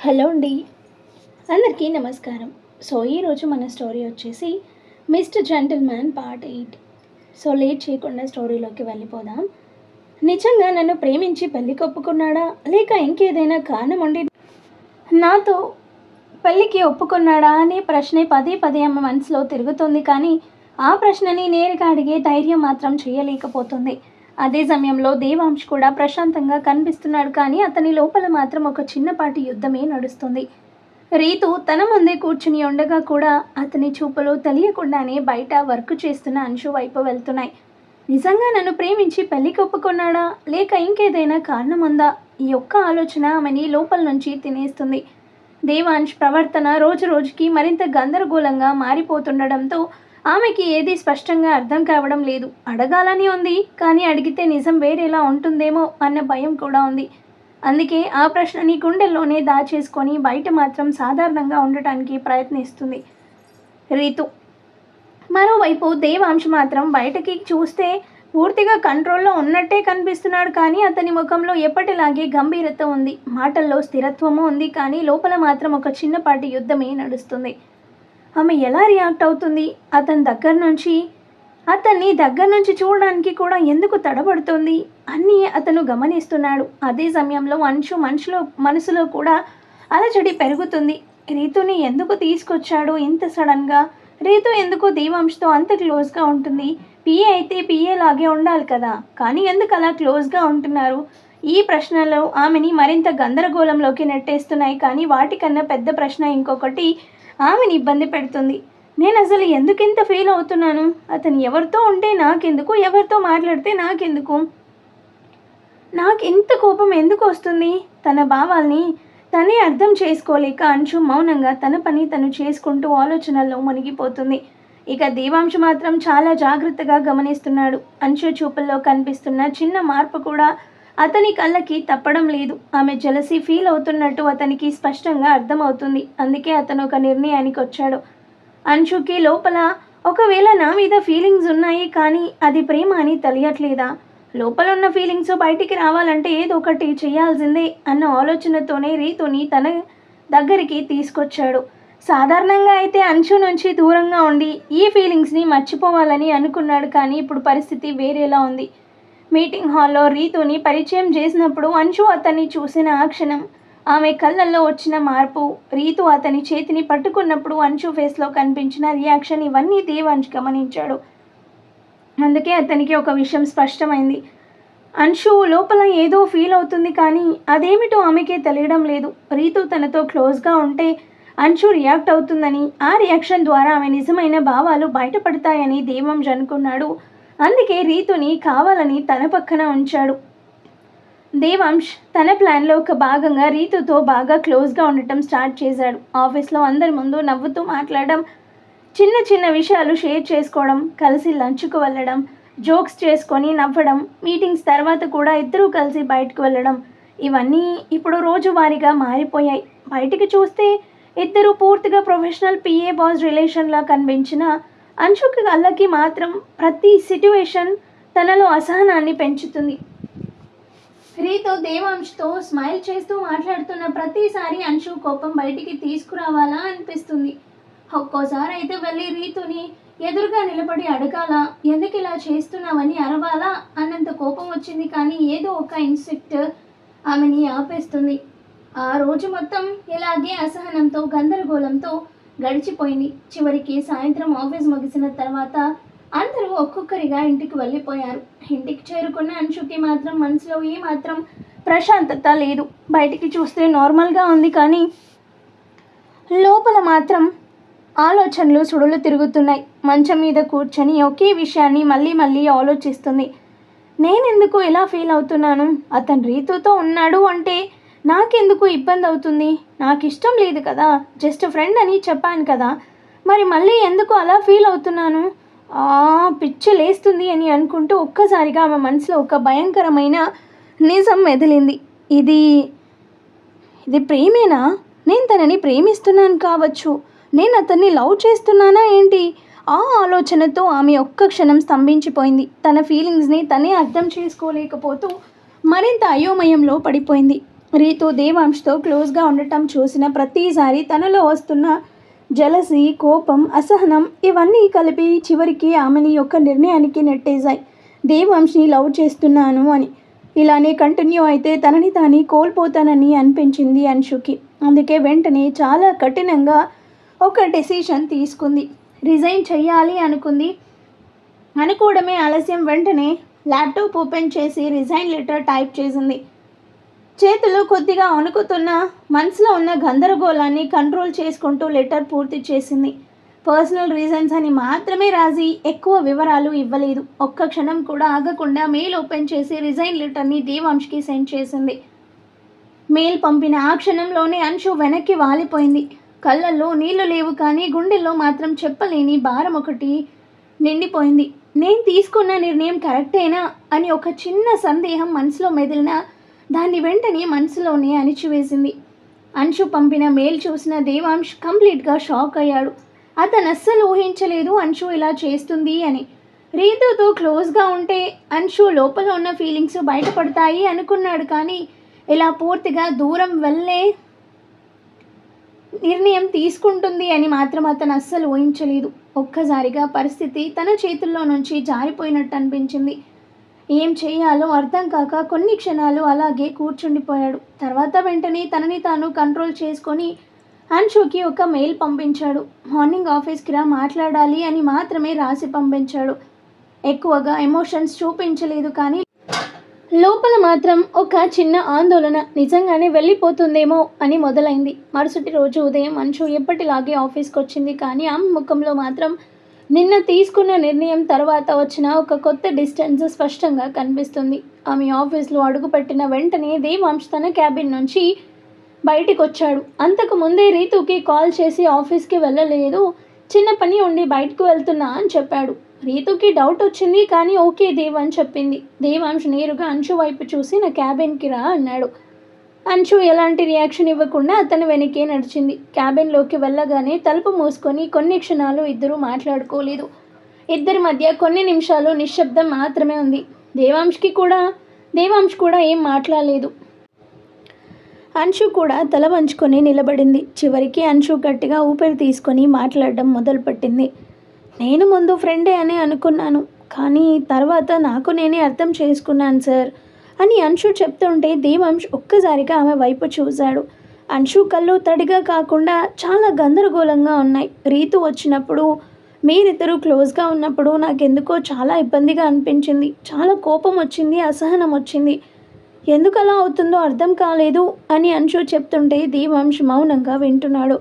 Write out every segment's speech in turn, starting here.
Hello అండి. అందరికీ నమస్కారం. ఈరోజు మన స్టోరీ వచ్చేసి మిస్టర్ జెంటిల్‌మ్యాన్ పార్ట్ 8. లేట్ చేయకుండా స్టోరీలోకి వెళ్ళిపోదాం. నిజంగా నన్ను ప్రేమించి పెళ్ళికి ఒప్పుకున్నాడా? లేక ఇంకేదైనా కారణం ఉండి నాతో పెళ్ళికి ఒప్పుకున్నాడా అనే ప్రశ్నే పదే పదే ఆమె మనసులో తిరుగుతుంది. కానీ ఆ ప్రశ్నని నేరుగా అడిగే ధైర్యం మాత్రం చేయలేకపోతుంది. అదే సమయంలో దేవాంశ్ కూడా ప్రశాంతంగా కనిపిస్తున్నాడు. కానీ అతని లోపల మాత్రం ఒక చిన్నపాటి యుద్ధమే నడుస్తుంది. రీతు తన ముందే కూర్చుని ఉండగా కూడా అతని చూపులు తెలియకుండానే బయట వర్క్ చేస్తున్న అంశు వైపు వెళ్తున్నాయి. నిజంగా నన్ను ప్రేమించి పెళ్ళికి ఒప్పుకున్నాడా? లేక ఇంకేదైనా కారణం ఉందా? ఈ ఒక్క ఆలోచన ఆమెని లోపల నుంచి తినేస్తుంది. దేవాంశ్ ప్రవర్తన రోజు రోజుకి మరింత గందరగోళంగా మారిపోతుండడంతో ఆమెకి ఏది స్పష్టంగా అర్థం కావడం లేదు. అడగాలని ఉంది, కానీ అడిగితే నిజం వేరేలా ఉంటుందేమో అన్న భయం కూడా ఉంది. అందుకే ఆ ప్రశ్నని గుండెల్లోనే దాచేసుకొని బయట మాత్రం సాధారణంగా ఉండటానికి ప్రయత్నిస్తుంది రీతు. మరోవైపు దేవాంశ్ మాత్రం బయటకి చూస్తే పూర్తిగా కంట్రోల్లో ఉన్నట్టే కనిపిస్తున్నాడు. కానీ అతని ముఖంలో ఎప్పటిలాగే గంభీరత ఉంది, మాటల్లో స్థిరత్వము ఉంది. కానీ లోపల మాత్రం ఒక చిన్నపాటి యుద్ధమే నడుస్తుంది. ఆమె ఎలా రియాక్ట్ అవుతుంది? అతన్ని దగ్గర నుంచి చూడడానికి కూడా ఎందుకు తడబడుతుంది అన్నీ అతను గమనిస్తున్నాడు. అదే సమయంలో అంశు మనసులో కూడా అలజడి పెరుగుతుంది. రీతుని ఎందుకు తీసుకొచ్చాడు ఇంత సడన్గా? రీతు ఎందుకు దేవాంశ్తో అంత క్లోజ్గా ఉంటుంది? పిఏ అయితే పిఏ లాగే ఉండాలి కదా, కానీ ఎందుకు అలా క్లోజ్గా ఉంటున్నారు? ఈ ప్రశ్నలు ఆమెని మరింత గందరగోళంలోకి నెట్టేస్తున్నాయి. కానీ వాటికన్నా పెద్ద ప్రశ్న ఇంకొకటి ఆమెని ఇబ్బంది పెడుతుంది. నేను అసలు ఎందుకింత ఫీల్ అవుతున్నాను? అతను ఎవరితో ఉంటే నాకెందుకు, ఎవరితో మాట్లాడితే నాకెందుకు? నాకు ఇంత కోపం ఎందుకు వస్తుంది? తన భావాల్ని తనే అర్థం చేసుకోలేక అంశు మౌనంగా తన పని తను చేసుకుంటూ ఆలోచనల్లో మునిగిపోతుంది. ఇక దేవాంశ్ మాత్రం చాలా జాగ్రత్తగా గమనిస్తున్నాడు. అంశు చూపుల్లో కనిపిస్తున్న చిన్న మార్పు కూడా అతని కళ్ళకి తప్పడం లేదు. ఆమె జలసీ ఫీల్ అవుతున్నట్టు అతనికి స్పష్టంగా అర్థమవుతుంది. అందుకే అతను ఒక నిర్ణయానికి వచ్చాడు. అంశుకి లోపల ఒకవేళ నా మీద ఫీలింగ్స్ ఉన్నాయి, కానీ అది ప్రేమ అని తెలియట్లేదా? లోపల ఉన్న ఫీలింగ్స్ బయటికి రావాలంటే ఏదో ఒకటి చేయాల్సిందే అన్న ఆలోచనతోనే రీతుని తన దగ్గరికి తీసుకొచ్చాడు. సాధారణంగా అయితే అంశు నుంచి దూరంగా ఉండి ఈ ఫీలింగ్స్ని మర్చిపోవాలని అనుకున్నాడు. కానీ ఇప్పుడు పరిస్థితి వేరేలా ఉంది. మీటింగ్ హాల్లో రీతుని పరిచయం చేసినప్పుడు అంశు అతన్ని చూసిన ఆ క్షణం, ఆమె కళ్ళల్లో వచ్చిన మార్పు, రీతు అతని చేతిని పట్టుకున్నప్పుడు అంశు ఫేస్లో కనిపించిన రియాక్షన్, ఇవన్నీ దేవాంశ్ గమనించాడు. అందుకే అతనికి ఒక విషయం స్పష్టమైంది. అంశు లోపల ఏదో ఫీల్ అవుతుంది, కానీ అదేమిటో ఆమెకే తెలియడం లేదు. రీతు తనతో క్లోజ్గా ఉంటే అంశు రియాక్ట్ అవుతుందని, ఆ రియాక్షన్ ద్వారా ఆమె నిజమైన భావాలు బయటపడతాయని దేవాంశ్ అనుకున్నాడు. అందుకే రీతుని కావాలని తన పక్కన ఉంచాడు. దేవాంశ్ తన ప్లాన్లో ఒక భాగంగా రీతుతో బాగా క్లోజ్గా ఉండటం స్టార్ట్ చేశాడు. ఆఫీస్లో అందరి ముందు నవ్వుతూ మాట్లాడడం, చిన్న చిన్న విషయాలు షేర్ చేసుకోవడం, కలిసి లంచ్కు వెళ్ళడం, జోక్స్ చేసుకొని నవ్వడం, మీటింగ్స్ తర్వాత కూడా ఇద్దరూ కలిసి బయటకు వెళ్ళడం, ఇవన్నీ ఇప్పుడు రోజువారీగా మారిపోయాయి. బయటికి చూస్తే ఇద్దరు పూర్తిగా ప్రొఫెషనల్ పిఏ బాస్ రిలేషన్లా కనిపించిన అంశుకి కళ్ళకి మాత్రం ప్రతి సిట్యువేషన్ తనలో అసహనాన్ని పెంచుతుంది. రీతు దేవాంశ్తో స్మైల్ చేస్తూ మాట్లాడుతున్న ప్రతిసారి అంశు కోపం బయటికి తీసుకురావాలా అనిపిస్తుంది. ఒక్కోసారి అయితే వెళ్ళి రీతుని ఎదురుగా నిలబడి అడగాల, ఎందుకు ఇలా చేస్తున్నావని అరవాలా అన్నంత కోపం వచ్చింది. కానీ ఏదో ఒక ఇన్స్టింక్ట్ ఆమెని ఆపేస్తుంది. ఆ రోజు మొత్తం ఇలాగే అసహనంతో గందరగోళంతో గడిచిపోయింది. చివరికి సాయంత్రం ఆఫీస్ ముగిసిన తర్వాత అందరూ ఒక్కొక్కరిగా ఇంటికి వెళ్ళిపోయారు. ఇంటికి చేరుకున్న అంశుకి మాత్రం మనసులో ఏమాత్రం ప్రశాంతత లేదు. బయటికి చూస్తే నార్మల్గా ఉంది, కానీ లోపల మాత్రం ఆలోచనలు సుడులు తిరుగుతున్నాయి. మంచం మీద కూర్చొని ఒకే విషయాన్ని మళ్ళీ మళ్ళీ ఆలోచిస్తుంది. నేనెందుకు ఇలా ఫీల్ అవుతున్నాను? అతను రీతుతో ఉన్నాడు అంటే నాకెందుకు ఇబ్బంది అవుతుంది? నాకు ఇష్టం లేదు కదా, జస్ట్ ఫ్రెండ్ అని చెప్పాను కదా, మరి మళ్ళీ ఎందుకు అలా ఫీల్ అవుతున్నాను? పిచ్చి లేస్తుంది అని అనుకుంటూ ఒక్కసారిగా ఆమె మనసులో ఒక భయంకరమైన నిజం మెదిలింది. ఇది ప్రేమేనా? నేను తనని ప్రేమిస్తున్నాను కావచ్చు, నేను అతన్ని లవ్ చేస్తున్నానా ఏంటి? ఆ ఆలోచనతో ఆమె ఒక్క క్షణం స్తంభించిపోయింది. తన ఫీలింగ్స్ని తనే అర్థం చేసుకోలేకపోతూ మరింత అయోమయంలో పడిపోయింది. రీతు దేవాంష్తో క్లోజ్గా ఉండటం చూసిన ప్రతిసారి తనలో వస్తున్న జలసి, కోపం, అసహనం ఇవన్నీ కలిపి చివరికి ఆమెని ఒక నిర్ణయానికి నెట్టేశాయి. దేవాంష్ని లవ్ చేస్తున్నాను అని. ఇలానే కంటిన్యూ అయితే తనని తాని కోల్పోతానని అనిపించింది అంశుకి. అందుకే వెంటనే చాలా కఠినంగా ఒక డెసిషన్ తీసుకుంది. రిజైన్ చెయ్యాలి అనుకుంది. అనుకోవడమే ఆలస్యం. వెంటనే ల్యాప్టాప్ ఓపెన్ చేసి రిజైన్ లెటర్ టైప్ చేసింది. చేతులు కొద్దిగా వణుకుతున్న మనసులో ఉన్న గందరగోళాన్ని కంట్రోల్ చేసుకుంటూ లెటర్ పూర్తి చేసింది. పర్సనల్ రీజన్స్ అని మాత్రమే రాసి ఎక్కువ వివరాలు ఇవ్వలేదు. ఒక్క క్షణం కూడా ఆగకుండా మెయిల్ ఓపెన్ చేసి రిజైన్ లెటర్ని దేవాంష్కి సెండ్ చేసింది. మెయిల్ పంపిన ఆ క్షణంలోనే అంశు వెనక్కి వాలిపోయింది. కళ్ళల్లో నీళ్లు లేవు కానీ గుండెల్లో మాత్రం చెప్పలేని భారం ఒకటి నిండిపోయింది. నేను తీసుకున్న నిర్ణయం కరెక్టేనా అని ఒక చిన్న సందేహం మనసులో మెదిలిన దాన్ని వెంటనే మనసులోనే అణిచివేసింది. అంశు పంపిన మెయిల్ చూసిన దేవాంష్ కంప్లీట్గా షాక్ అయ్యాడు. అతను అస్సలు ఊహించలేదు అంశు ఇలా చేస్తుంది అని. రీతుతో క్లోజ్గా ఉంటే అంశు లోపల ఉన్న ఫీలింగ్స్ బయటపడతాయి అనుకున్నాడు. కానీ ఇలా పూర్తిగా దూరం వెళ్ళే నిర్ణయం తీసుకుంటుంది అని మాత్రం అతను అస్సలు ఊహించలేదు. ఒక్కసారిగా పరిస్థితి తన చేతుల్లో నుంచి జారిపోయినట్టు అనిపించింది. ఏం చేయాలో అర్థం కాక కొన్ని క్షణాలు అలాగే కూర్చుండిపోయాడు. తర్వాత వెంటనే తనని తాను కంట్రోల్ చేసుకొని అంశుకి ఒక మెయిల్ పంపించాడు. మార్నింగ్ ఆఫీస్కి రా, మాట్లాడాలి అని మాత్రమే రాసి పంపించాడు. ఎక్కువగా ఎమోషన్స్ చూపించలేదు కానీ లోపల మాత్రం ఒక చిన్న ఆందోళన నిజంగానే వెళ్ళిపోతుందేమో అని మొదలైంది. మరుసటి రోజు ఉదయం అంశు ఎప్పటిలాగే ఆఫీస్కి వచ్చింది. కానీ ఆమె ముఖంలో మాత్రం నిన్న తీసుకున్న నిర్ణయం తర్వాత వచ్చిన ఒక కొత్త డిస్టెన్స్ స్పష్టంగా కనిపిస్తుంది. ఆమె ఆఫీస్లో అడుగుపెట్టిన వెంటనే దేవాంష్ తన క్యాబిన్ నుంచి బయటికి వచ్చాడు. అంతకు ముందే రీతుకి కాల్ చేసి ఆఫీస్కి వెళ్ళలేదు, చిన్న పని ఉండి బయటకు వెళ్తున్నా అని చెప్పాడు. రీతుకి డౌట్ వచ్చింది కానీ ఓకే దేవ్ అని చెప్పింది. దేవాంష్ నేరుగా అంశు వైపు చూసి నా క్యాబిన్కి రా అన్నాడు. అంశు ఎలాంటి రియాక్షన్ ఇవ్వకుండా అతను వెనకే నడిచింది. క్యాబిన్లోకి వెళ్ళగానే తలుపు మూసుకొని కొన్ని క్షణాలు ఇద్దరూ మాట్లాడుకోలేదు. ఇద్దరి మధ్య కొన్ని నిమిషాలు నిశ్శబ్దం మాత్రమే ఉంది. దేవాంష్ కూడా ఏం మాట్లాడలేదు. అంశు కూడా తల వంచుకొని నిలబడింది. చివరికి అంశు గట్టిగా ఊపిరి తీసుకొని మాట్లాడడం మొదలుపెట్టింది. నేను ముందు ఫ్రెండే అని అనుకున్నాను, కానీ తర్వాత నాకు నేనే అర్థం చేసుకున్నాను సార్ అని అంశు చెప్తుంటే దేవాంష్ ఒక్కసారిగా ఆమె వైపు చూశాడు. అంశు కళ్ళు తడిగా కాకుండా చాలా గందరగోళంగా ఉన్నాయి. రీతు వచ్చినప్పుడు, మీరిద్దరూ క్లోజ్గా ఉన్నప్పుడు నాకెందుకో చాలా ఇబ్బందిగా అనిపించింది. చాలా కోపం వచ్చింది, అసహనం వచ్చింది. ఎందుకు అలా అవుతుందో అర్థం కాలేదు అని అంశు చెప్తుంటే దేవాంష్ మౌనంగా వింటున్నాడు.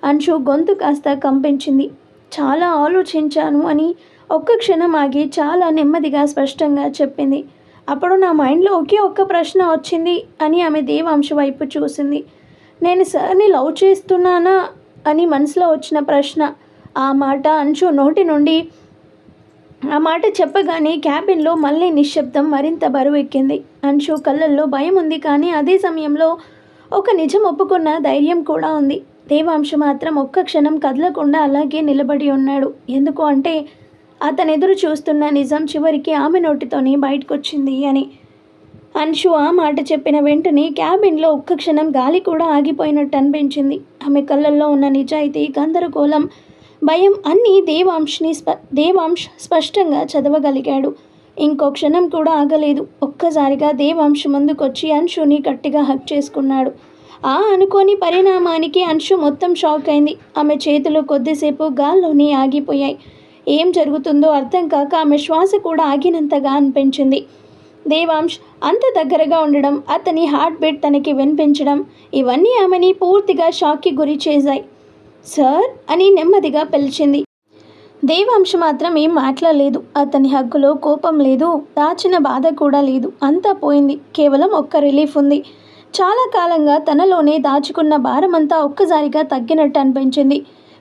అంశు గొంతు కాస్త కంపించింది. చాలా ఆలోచించాను అని ఒక్క క్షణం ఆగి చాలా నెమ్మదిగా స్పష్టంగా చెప్పింది. అప్పుడు నా మైండ్లో ఒకే ఒక్క ప్రశ్న వచ్చింది అని ఆమె దేవాంశ్ వైపు చూసింది. నేను సార్ని లవ్ చేస్తున్నానా అని మనసులో వచ్చిన ప్రశ్న. ఆ మాట అంశు నోటి నుండి ఆ మాట చెప్పగానే క్యాబిన్లో మళ్ళీ నిశ్శబ్దం మరింత బరువెక్కింది. అంశు కళ్ళల్లో భయం ఉంది కానీ అదే సమయంలో ఒక నిజం ఒప్పుకున్న ధైర్యం కూడా ఉంది. దేవాంశ్ మాత్రం ఒక్క క్షణం కదలకుండా అలాగే నిలబడి ఉన్నాడు. ఎందుకు అంటే అతను ఎదురు చూస్తున్న నిజం చివరికి ఆమె నోటితోనే బయటకొచ్చింది అని. అంశు ఆ మాట చెప్పిన వెంటనే క్యాబిన్లో ఒక్క క్షణం గాలి కూడా ఆగిపోయినట్టు అనిపించింది. ఆమె కళ్ళల్లో ఉన్న నిజాయితీ, గందరగోళం, భయం అన్నీ దేవాంశ్ స్పష్టంగా చదవగలిగాడు. ఇంకో క్షణం కూడా ఆగలేదు. ఒక్కసారిగా దేవాంశ్ ముందుకొచ్చి అంశుని గట్టిగా హగ్ చేసుకున్నాడు. ఆ అనుకోని పరిణామానికి అంశు మొత్తం షాక్ అయింది. ఆమె చేతులు కొద్దిసేపు గాల్లోనే ఆగిపోయాయి. ఏం జరుగుతుందో అర్థం కాక ఆమె శ్వాస కూడా ఆగినంతగా అనిపించింది. దేవాంశ్ అంత దగ్గరగా ఉండడం, అతని హార్ట్ బీట్ తనకి వినిపించడం ఇవన్నీ ఆమెని పూర్తిగా షాక్కి గురి చేశాయి. సార్ అని నెమ్మదిగా పిలిచింది. దేవాంశ్ మాత్రం ఏం మాట్లాడలేదు. అతని హగ్గులో కోపం లేదు, దాచిన బాధ కూడా లేదు. అంతా పోయింది. కేవలం ఒక్క రిలీఫ్ ఉంది. చాలా కాలంగా తనలోనే దాచుకున్న భారమంతా ఒక్కసారిగా తగ్గినట్టు అనిపించింది.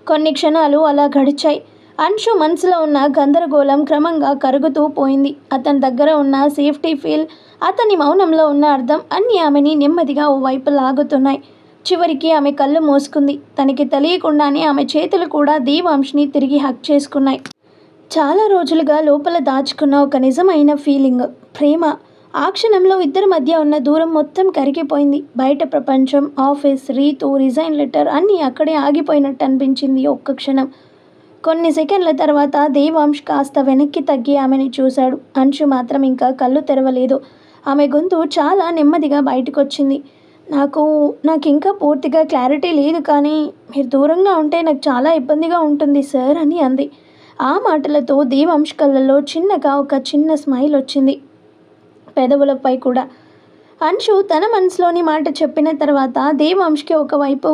కొన్ని క్షణాలు అలా గడిచాయి. అంశు మనసులో ఉన్న గందరగోళం క్రమంగా కరుగుతూ పోయింది. అతని దగ్గర ఉన్న సేఫ్టీ ఫీల్, అతని మౌనంలో ఉన్న అర్థం అన్నీ ఆమెని నెమ్మదిగా ఓ వైపు లాగుతున్నాయి. చివరికి ఆమె కళ్ళు మూసుకుంది. తనకి తెలియకుండానే ఆమె చేతులు కూడా దేవాంష్ని తిరిగి హక్ చేసుకున్నాయి. చాలా రోజులుగా లోపల దాచుకున్న ఒక నిజమైన ఫీలింగ్, ప్రేమ ఆ క్షణంలో ఇద్దరి మధ్య ఉన్న దూరం మొత్తం కరిగిపోయింది. బయట ప్రపంచం, ఆఫీస్, రీతు, రిజైన్ లెటర్ అన్నీ అక్కడే ఆగిపోయినట్టు అనిపించింది ఒక్క క్షణం. కొన్ని సెకండ్ల తర్వాత దేవాంశ్ కాస్త వెనక్కి తగ్గి ఆమెని చూశాడు. అంశు మాత్రం ఇంకా కళ్ళు తెరవలేదు. ఆమె గొంతు చాలా నెమ్మదిగా బయటకొచ్చింది. నాకింకా పూర్తిగా క్లారిటీ లేదు, కానీ మీరు దూరంగా ఉంటే నాకు చాలా ఇబ్బందిగా ఉంటుంది సార్ అని అంది. ఆ మాటలతో దేవాంశ్ కళ్ళల్లో చిన్నగా ఒక చిన్న స్మైల్ వచ్చింది, పెదవులపై కూడా. అంశు తన మనసులోని మాట చెప్పిన తర్వాత దేవాంశ్కి ఒకవైపు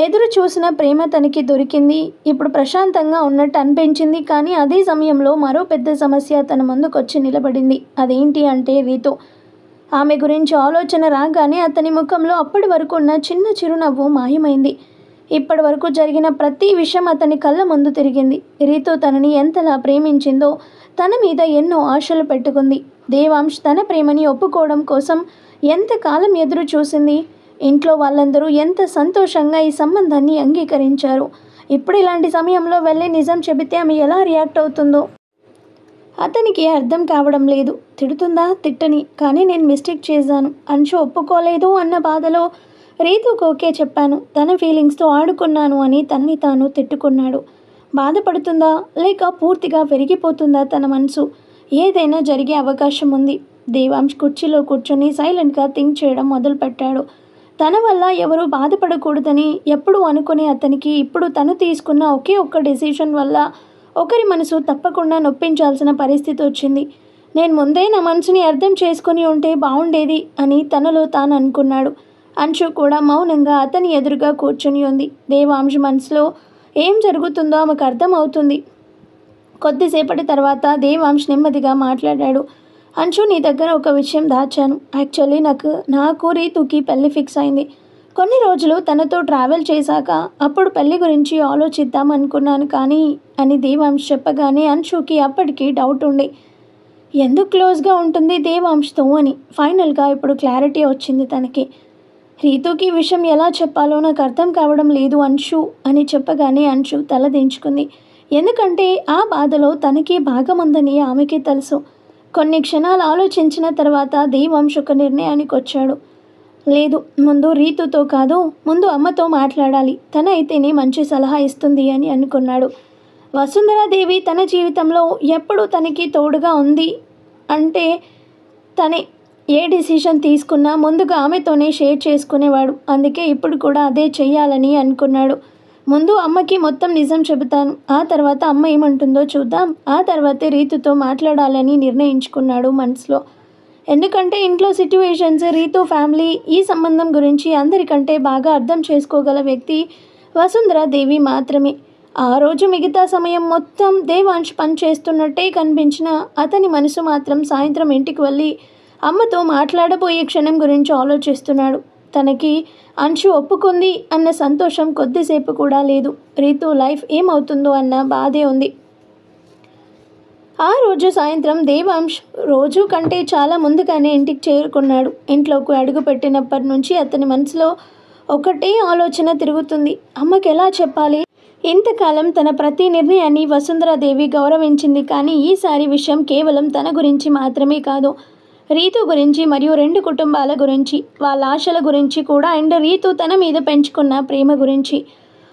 ఎదురు చూసిన ప్రేమ తనకి దొరికింది. ఇప్పుడు ప్రశాంతంగా ఉన్నట్టు అనిపించింది. కానీ అదే సమయంలో మరో పెద్ద సమస్య తన ముందుకొచ్చి నిలబడింది. అదేంటి అంటే రీతు. ఆమె గురించి ఆలోచన రాగానే అతని ముఖంలో అప్పటి వరకు ఉన్న చిన్న చిరునవ్వు మాయమైంది. ఇప్పటి వరకు జరిగిన ప్రతి విషయం అతని కళ్ళ ముందు తిరిగింది. రీతు తనని ఎంతలా ప్రేమించిందో, తన మీద ఎన్నో ఆశలు పెట్టుకుంది. దేవాంశ్ తన ప్రేమని ఒప్పుకోవడం కోసం ఎంతకాలం ఎదురు చూసింది. ఇంట్లో వాళ్ళందరూ ఎంత సంతోషంగా ఈ సంబంధాన్ని అంగీకరించారు. ఇప్పుడు ఇలాంటి సమయంలో వెళ్ళి నిజం చెబితే ఆమె ఎలా రియాక్ట్ అవుతుందో అతనికి అర్థం కావడం లేదు. తిడుతుందా? తిట్టని, కానీ నేను మిస్టేక్ చేశాను, అంశు ఒప్పుకోలేదు అన్న బాధలో రీతుకు ఓకే చెప్పాను, తన ఫీలింగ్స్తో ఆడుకున్నాను అని తనని తాను తిట్టుకున్నాడు. బాధపడుతుందా లేక పూర్తిగా పెరిగిపోతుందా తన మనసు? ఏదైనా జరిగే అవకాశం ఉంది. దేవాంశ్ కుర్చీలో కూర్చొని సైలెంట్గా థింక్ చేయడం మొదలుపెట్టాడు. తన వల్ల ఎవరూ బాధపడకూడదని ఎప్పుడూ అనుకునే అతనికి ఇప్పుడు తను తీసుకున్న ఒకే ఒక్క డెసిషన్ వల్ల ఒకరి మనసు తప్పకుండా నొప్పించాల్సిన పరిస్థితి వచ్చింది. నేను ముందే నా మనసుని అర్థం చేసుకుని ఉంటే బాగుండేది అని తనలో తాను అనుకున్నాడు. అంశు కూడా మౌనంగా అతని ఎదురుగా కూర్చొని ఉంది. దేవాంశ్ మనసులో ఏం జరుగుతుందో ఆమెకు అర్థం అవుతుంది. కొద్దిసేపటి తర్వాత దేవాంశ్ నెమ్మదిగా మాట్లాడాడు. అంశు, నీ దగ్గర ఒక విషయం దాచాను. యాక్చువల్లీ నాకు రీతుకి పెళ్ళి ఫిక్స్ అయింది. కొన్ని రోజులు తనతో ట్రావెల్ చేశాక అప్పుడు పెళ్లి గురించి ఆలోచిద్దాం అనుకున్నాను అని దేవాంశ్ చెప్పగానే అంశుకి అప్పటికి డౌట్ ఉండి ఎందుకు క్లోజ్గా ఉంటుంది దేవాంశ్తో అని. ఫైనల్గా ఇప్పుడు క్లారిటీ వచ్చింది తనకి. రీతుకి విషయం ఎలా చెప్పాలో నాకు అర్థం కావడం లేదు అంశు అని చెప్పగానే అంశు తల దించుకుంది. ఎందుకంటే ఆ బాధలో తనకి భాగముందని ఆమెకి తెలుసు. కొన్ని క్షణాలు ఆలోచించిన తర్వాత దేవాంశ్ ఒక నిర్ణయానికి వచ్చాడు. లేదు, ముందు రీతుతో కాదు, ముందు అమ్మతో మాట్లాడాలి, తన అయితేనే మంచి సలహా ఇస్తుంది అని అనుకున్నాడు. వసుంధరాదేవి తన జీవితంలో ఎప్పుడు తనకి తోడుగా ఉంది అంటే తనే ఏ డిసిషన్ తీసుకున్నా ముందుగా ఆమెతోనే షేర్ చేసుకునేవాడు. అందుకే ఇప్పుడు కూడా అదే చెయ్యాలని అనుకున్నాడు. ముందు అమ్మకి మొత్తం నిజం చెబుతాను, ఆ తర్వాత అమ్మ ఏమంటుందో చూద్దాం, ఆ తర్వాతే రీతుతో మాట్లాడాలని నిర్ణయించుకున్నాడు మనసులో. ఎందుకంటే ఇంట్లో సిట్యువేషన్స్, రీతు ఫ్యామిలీ, ఈ సంబంధం గురించి అందరికంటే బాగా అర్థం చేసుకోగల వ్యక్తి వసుంధరాదేవి మాత్రమే. ఆ రోజు మిగతా సమయం మొత్తం దేవాంశ్ పనిచేస్తున్నట్టే కనిపించిన అతని మనసు మాత్రం సాయంత్రం ఇంటికి వెళ్ళి అమ్మతో మాట్లాడబోయే క్షణం గురించి ఆలోచిస్తున్నాడు. తనకి అంశు ఒప్పుకుంది అన్న సంతోషం కొద్దిసేపు కూడా లేదు. రీతు లైఫ్ ఏమవుతుందో అన్న బాధే ఉంది. ఆ రోజు సాయంత్రం దేవాంశ్ రోజు కంటే చాలా ముందుగానే ఇంటికి చేరుకున్నాడు. ఇంట్లోకి అడుగు పెట్టినప్పటి నుంచి అతని మనసులో ఒకటే ఆలోచన తిరుగుతుంది. అమ్మకి ఎలా చెప్పాలి? ఇంతకాలం తన ప్రతి నిర్ణయాన్ని వసుంధరాదేవి గౌరవించింది. కానీ ఈసారి విషయం కేవలం తన గురించి మాత్రమే కాదు, రీతు గురించి మరియు 2 కుటుంబాల గురించి, వాళ్ళ ఆశల గురించి కూడా, అండ్ రీతు తన మీద పెంచుకున్న ప్రేమ గురించి.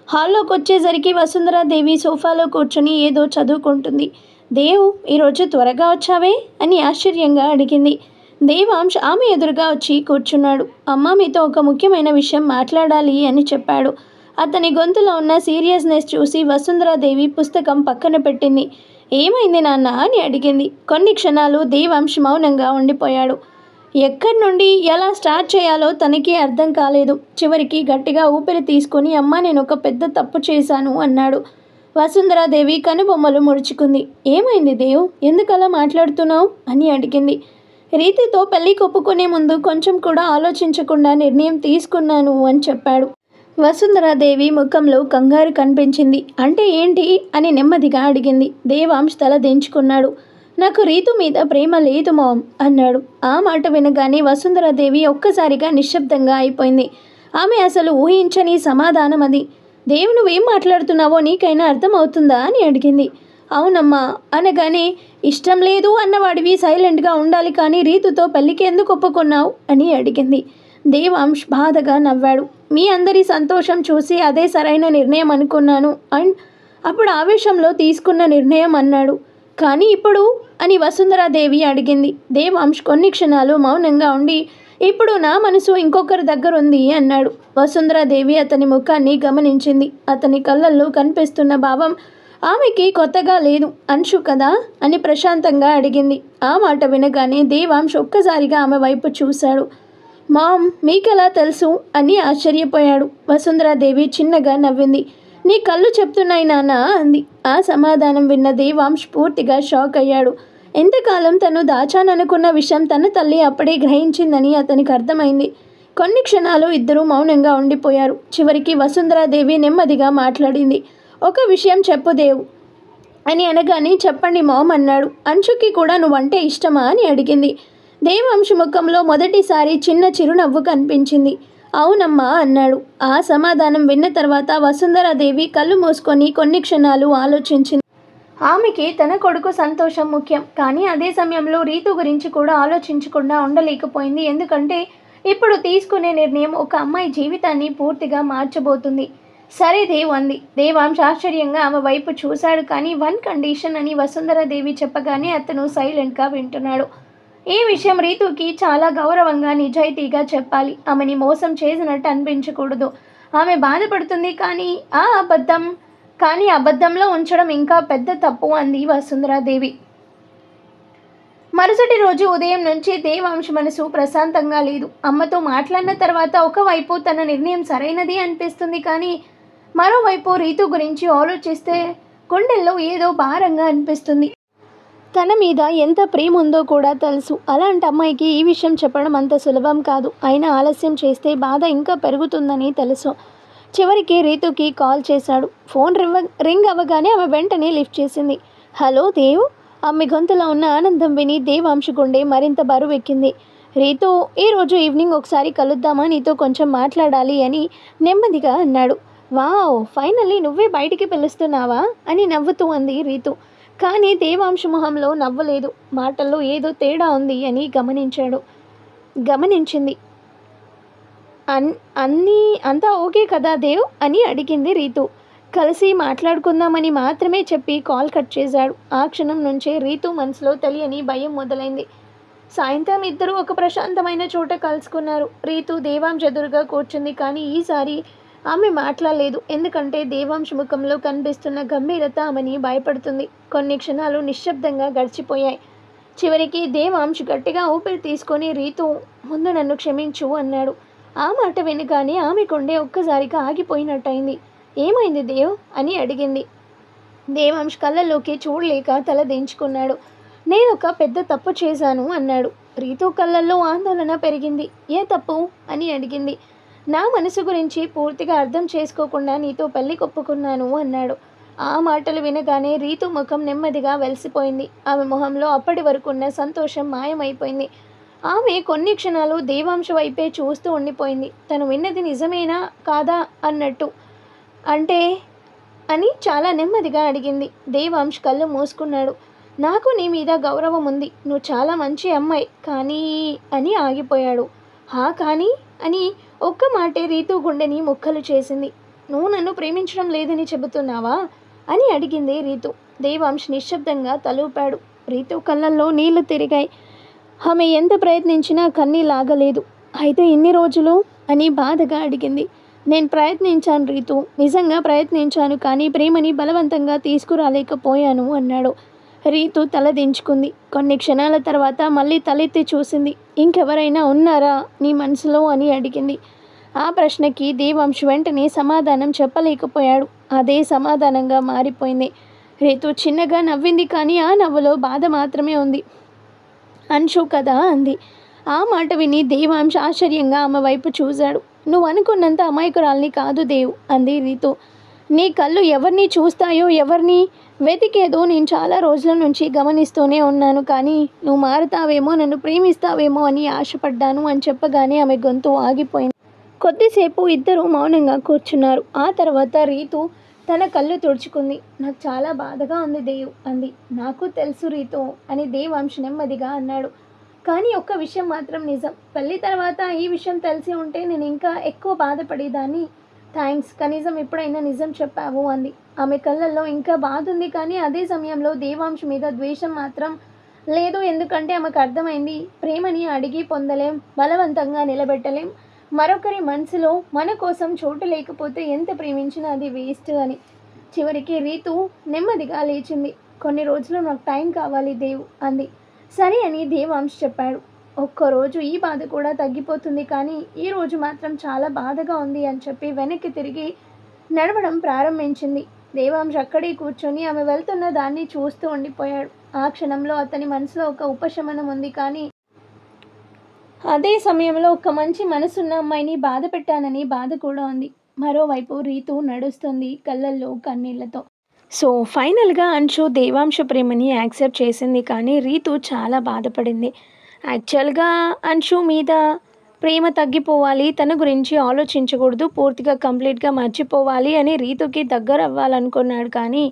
హాల్లోకి వచ్చేసరికి వసుంధరాదేవి సోఫాలో కూర్చొని ఏదో చదువుకుంటుంది. దేవ్, ఈరోజు త్వరగా వచ్చావే అని ఆశ్చర్యంగా అడిగింది. దేవాంశ్ ఆమె ఎదురుగా వచ్చి కూర్చున్నాడు. అమ్మ, మీతో ఒక ముఖ్యమైన విషయం మాట్లాడాలి అని చెప్పాడు. అతని గొంతులో ఉన్న సీరియస్నెస్ చూసి వసుంధరాదేవి పుస్తకం పక్కన పెట్టింది. ఏమైంది నాన్న అని అడిగింది. కొన్ని క్షణాలు దేవాంశ్ మౌనంగా ఉండిపోయాడు. ఎక్కడి నుండి ఎలా స్టార్ట్ చేయాలో తనకి అర్థం కాలేదు. చివరికి గట్టిగా ఊపిరి తీసుకొని, అమ్మ, నేను ఒక పెద్ద తప్పు చేశాను అన్నాడు. వసుంధరాదేవి కనుబొమ్మలు ముడుచుకుంది. ఏమైంది దేవ్, ఎందుకలా మాట్లాడుతున్నావు అని అడిగింది. రీతితో పెళ్లి ఒప్పుకునే ముందు కొంచెం కూడా ఆలోచించకుండా నిర్ణయం తీసుకున్నాను అని చెప్పాడు. వసుంధరాదేవి ముఖంలో కంగారు కనిపించింది. అంటే ఏంటి అని నెమ్మదిగా అడిగింది. దేవాంశ్ తల దించుకున్నాడు. నాకు రీతు మీద ప్రేమ లేదు మామ్ అన్నాడు. ఆ మాట వినగానే వసుంధరాదేవి ఒక్కసారిగా నిశ్శబ్దంగా అయిపోయింది. ఆమె అసలు ఊహించని సమాధానం అది. దేవ్, నువ్వేం మాట్లాడుతున్నావో నీకైనా అర్థమవుతుందా అని అడిగింది. అవునమ్మా అనగానే, ఇష్టం లేదు అన్నవాడివి సైలెంట్గా ఉండాలి కానీ రీతుతో పెళ్ళికి ఎందుకు ఒప్పుకున్నావు అని అడిగింది. దేవాంశ్ బాధగా నవ్వాడు. మీ అందరి సంతోషం చూసి అదే సరైన నిర్ణయం అనుకున్నాను అండ్ అప్పుడు ఆవేశంలో తీసుకున్న నిర్ణయం అన్నాడు. కానీ ఇప్పుడు అని వసుంధరాదేవి అడిగింది. దేవాంశ్ కొన్ని క్షణాలు మౌనంగా ఉండి, ఇప్పుడు నా మనసు ఇంకొకరి దగ్గర ఉంది అన్నాడు. వసుంధరాదేవి అతని ముఖాన్ని గమనించింది. అతని కళ్ళల్లో కనిపిస్తున్న భావం ఆమెకి కొత్తగా లేదు. అంశు కదా అని ప్రశాంతంగా అడిగింది. ఆ మాట వినగానే దేవాంశ్ ఒక్కసారిగా ఆమె వైపు చూశాడు. మామ్, మీకెలా తెలుసు అని ఆశ్చర్యపోయాడు. వసుంధరాదేవి చిన్నగా నవ్వింది. నీ కళ్ళు చెప్తున్నాయి నాన్న అంది. ఆ సమాధానం విన్న దేవాంశ్ పూర్తిగా షాక్ అయ్యాడు. ఎంతకాలం తను దాచాననుకున్న విషయం తన తల్లి అప్పుడే గ్రహించిందని అతనికి అర్థమైంది. కొన్ని క్షణాలు ఇద్దరూ మౌనంగా ఉండిపోయారు. చివరికి వసుంధరాదేవి నెమ్మదిగా మాట్లాడింది. ఒక విషయం చెప్పు దేవ్ అని అనగానే, చెప్పండి మామ్ అన్నాడు. అంశుకి కూడా నువ్వంటే ఇష్టమా అని అడిగింది. దేవాంశు ముఖంలో మొదటిసారి చిన్న చిరునవ్వు కనిపించింది. అవునమ్మా అన్నాడు. ఆ సమాధానం విన్న తర్వాత వసుంధరాదేవి కళ్ళు మూసుకొని కొన్ని క్షణాలు ఆలోచించింది. ఆమెకి తన కొడుకు సంతోషం ముఖ్యం, కానీ అదే సమయంలో రీతు గురించి కూడా ఆలోచించకుండా ఉండలేకపోయింది. ఎందుకంటే ఇప్పుడు తీసుకునే నిర్ణయం ఒక అమ్మాయి జీవితాన్ని పూర్తిగా మార్చబోతుంది. సరే దేవ్ అంది. దేవాంశ్ ఆశ్చర్యంగా ఆమె వైపు చూశాడు. కానీ వన్ కండిషన్ అని వసుంధరాదేవి చెప్పగానే అతను సైలెంట్గా వింటున్నాడు. ఈ విషయం రీతుకి చాలా గౌరవంగా నిజాయితీగా చెప్పాలి. ఆమెని మోసం చేసినట్టు అనిపించకూడదు. ఆమె బాధపడుతుంది కానీ అబద్ధంలో ఉంచడం ఇంకా పెద్ద తప్పు అంది వసుంధరాదేవి. మరుసటి రోజు ఉదయం నుంచి దేవాంశ్ మనసు ప్రశాంతంగా లేదు. అమ్మతో మాట్లాడిన తర్వాత ఒకవైపు తన నిర్ణయం సరైనది అనిపిస్తుంది, కానీ మరోవైపు రీతు గురించి ఆలోచిస్తే గుండెల్లో ఏదో భారంగా అనిపిస్తుంది. తన మీద ఎంత ప్రేమ ఉందో కూడా తెలుసు. అలాంటి అమ్మాయికి ఈ విషయం చెప్పడం అంత సులభం కాదు. అయినా ఆలస్యం చేస్తే బాధ ఇంకా పెరుగుతుందని తెలుసు. చివరికి రీతుకి కాల్ చేశాడు. ఫోన్ రింగ్ అవ్వగానే ఆమె వెంటనే లిఫ్ట్ చేసింది. హలో దేవ్. ఆమె గొంతులో ఉన్న ఆనందం విని దేవాంశ్ గుండె మరింత బరువెక్కింది. రీతు, ఈరోజు ఈవినింగ్ ఒకసారి కలుద్దామా, నీతో కొంచెం మాట్లాడాలి అని నెమ్మదిగా అన్నాడు. వావ్, ఫైనల్లీ నువ్వే బయటికి పిలుస్తున్నావా అని నవ్వుతూ అంది రీతు. కానీ దేవాంశ్ మొహంలో నవ్వలేదు. మాటల్లో ఏదో తేడా ఉంది అని గమనించింది. అంతా ఓకే కదా దేవ్ అని అడిగింది రీతు. కలిసి మాట్లాడుకుందామని మాత్రమే చెప్పి కాల్ కట్ చేశాడు. ఆ క్షణం నుంచే రీతు మనసులో తెలియని భయం మొదలైంది. సాయంత్రం ఇద్దరూ ఒక ప్రశాంతమైన చోట కలుసుకున్నారు. రీతు దేవాంశ్ ఎదురుగా కూర్చుంది, కానీ ఈసారి ఆమె మాట్లాడలేదు. ఎందుకంటే దేవాంశ్ ముఖంలో కనిపిస్తున్న గంభీరత ఆమెని భయపడుతుంది. కొన్ని క్షణాలు నిశ్శబ్దంగా గడిచిపోయాయి. చివరికి దేవాంశ్ గట్టిగా ఊపిరి తీసుకొని, రీతు, ముందు నన్ను క్షమించు అన్నాడు. ఆ మాట వినగానే ఆమె గుండె ఒక్కసారిగా ఆగిపోయినట్టయింది. ఏమైంది దేవ్ అని అడిగింది. దేవాంశ్ కళ్ళల్లోకి చూడలేక తల దించుకున్నాడు. నేనొక పెద్ద తప్పు చేశాను అన్నాడు. రీతు కళ్ళల్లో ఆందోళన పెరిగింది. ఏ తప్పు అని అడిగింది. నా మనసు గురించి పూర్తిగా అర్థం చేసుకోకుండా నీతో పెళ్లి కొప్పుకున్నాను అన్నాడు. ఆ మాటలు వినగానే రీతు ముఖం నెమ్మదిగా వెలిసిపోయింది. ఆమె మొహంలో అప్పటి వరకున్న సంతోషం మాయమైపోయింది. ఆమె కొన్ని క్షణాలు దేవాంశ వైపే చూస్తూ ఉండిపోయింది. తను విన్నది నిజమేనా కాదా అన్నట్టు. అంటే అని చాలా నెమ్మదిగా అడిగింది. దేవాంశ్ కళ్ళు మూసుకున్నాడు. నాకు నీ మీద గౌరవం ఉంది, నువ్వు చాలా మంచి అమ్మాయి, కానీ అని ఆగిపోయాడు. కానీ అని ఒక్క మాటే రీతు గుండెని ముక్కలు చేసింది. నువ్వు నన్ను ప్రేమించడం లేదని చెబుతున్నావా అని అడిగింది రీతు. దేవాంశ్ నిశ్శబ్దంగా తలూపాడు. రీతు కళ్ళల్లో నీళ్లు తిరిగాయి. ఆమె ఎంత ప్రయత్నించినా కన్నీ లాగలేదు. అయితే ఇన్ని రోజులు అని బాధగా అడిగింది. నేను ప్రయత్నించాను రీతు, నిజంగా ప్రయత్నించాను, కానీ ప్రేమని బలవంతంగా తీసుకురాలేకపోయాను అన్నాడు. రీతు తల దించుకుంది. కొన్ని క్షణాల తర్వాత మళ్ళీ తలెత్తి చూసింది. ఇంకెవరైనా ఉన్నారా నీ మనసులో అని అడిగింది. ఆ ప్రశ్నకి దేవాంశ్ వెంటనే సమాధానం చెప్పలేకపోయాడు. అదే సమాధానంగా మారిపోయింది. రీతు చిన్నగా నవ్వింది, కానీ ఆ నవ్వులో బాధ మాత్రమే ఉంది. అంశు కదా అంది. ఆ మాట విని దేవాంశ్ ఆశ్చర్యంగా ఆమె వైపు చూశాడు. నువ్వు అనుకున్నంత అమాయకురాల్ని కాదు దేవ్ అంది రీతు. నీ కళ్ళు ఎవరిని చూస్తాయో, ఎవరిని వెతికేదో నేను చాలా రోజుల నుంచి గమనిస్తూనే ఉన్నాను, కానీ నువ్వు మారుతావేమో, నన్ను ప్రేమిస్తావేమో అని ఆశపడ్డాను అని చెప్పగానే ఆమె గొంతు ఆగిపోయింది. కొద్దిసేపు ఇద్దరూ మౌనంగా కూర్చున్నారు. ఆ తర్వాత రీతు తన కళ్ళు తుడుచుకుంది. నాకు చాలా బాధగా ఉంది దేవ్ అంది. నాకు తెలుసు రీతు అని దేవాంశ్ నెమ్మదిగా అన్నాడు. కానీ ఒక్క విషయం మాత్రం నిజం. పెళ్ళి తర్వాత ఈ విషయం తెలిసి ఉంటే నేను ఇంకా ఎక్కువ బాధపడేదాన్ని. థ్యాంక్స్, కనీసం ఎప్పుడైనా నిజం చెప్పావు అంది. ఆమె కళ్ళల్లో ఇంకా బాధ ఉంది, కానీ అదే సమయంలో దేవాంశ్ మీద ద్వేషం మాత్రం లేదు. ఎందుకంటే ఆమెకు అర్థమైంది, ప్రేమని అడిగి పొందలేం, బలవంతంగా నిలబెట్టలేం. మరొకరి మనసులో మన కోసం చోటు లేకపోతే ఎంత ప్రేమించినా అది వేస్ట్ అని. చివరికి రీతు నెమ్మదిగా లేచింది. కొన్ని రోజులు నాకు టైం కావాలి దేవ్ అంది. సరే అని దేవాంశ్ చెప్పాడు. ఒక్కరోజు ఈ బాధ కూడా తగ్గిపోతుంది, కానీ ఈరోజు మాత్రం చాలా బాధగా ఉంది అని చెప్పి వెనక్కి తిరిగి నడవడం ప్రారంభించింది. దేవాంశ్ అక్కడే కూర్చొని ఆమె వెళ్తున్న దాన్ని చూస్తూ ఉండిపోయాడు. ఆ క్షణంలో అతని మనసులో ఒక ఉపశమనం ఉంది, కానీ అదే సమయంలో ఒక మంచి మనసున్న అమ్మాయిని బాధ పెట్టానని బాధ కూడా ఉంది. మరోవైపు రీతు నడుస్తుంది కళ్ళల్లో కన్నీళ్లతో. సో ఫైనల్గా అంశు దేవాంశ ప్రేమని యాక్సెప్ట్ చేసింది, కానీ రీతు చాలా బాధపడింది. యాక్చువల్గా అంశు మీద ప్రేమ తగ్గిపోవాలి, తన గురించి ఆలోచించకూడదు, పూర్తిగా కంప్లీట్గా మర్చిపోవాలి అని రీతుకి దగ్గర అవ్వాలనుకున్నాడు, కానీ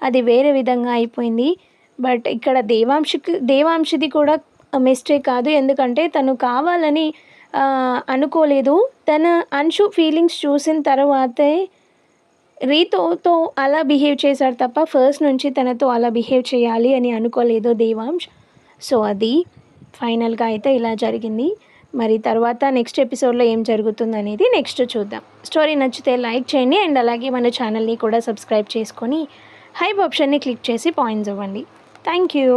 అది వేరే విధంగా అయిపోయింది. బట్ ఇక్కడ దేవాంశది కూడా మిస్టేక్ కాదు, ఎందుకంటే తను కావాలని అనుకోలేదు. తన అంశు ఫీలింగ్స్ చూసిన తర్వాతే రీతుతో అలా బిహేవ్ చేశాడు తప్ప ఫస్ట్ నుంచి తనతో అలా బిహేవ్ చేయాలి అని అనుకోలేదు దేవాంశ్. సో అది ఫైనల్గా అయితే ఇలా జరిగింది. మరి తర్వాత నెక్స్ట్ ఎపిసోడ్లో ఏం జరుగుతుంది అనేది నెక్స్ట్ చూద్దాం. స్టోరీ నచ్చితే లైక్ చేయండి అండ్ అలాగే మన ఛానల్ని కూడా సబ్స్క్రైబ్ చేసుకొని హైప్ ఆప్షన్ని క్లిక్ చేసి పాయింట్స్ ఇవ్వండి. Thank you.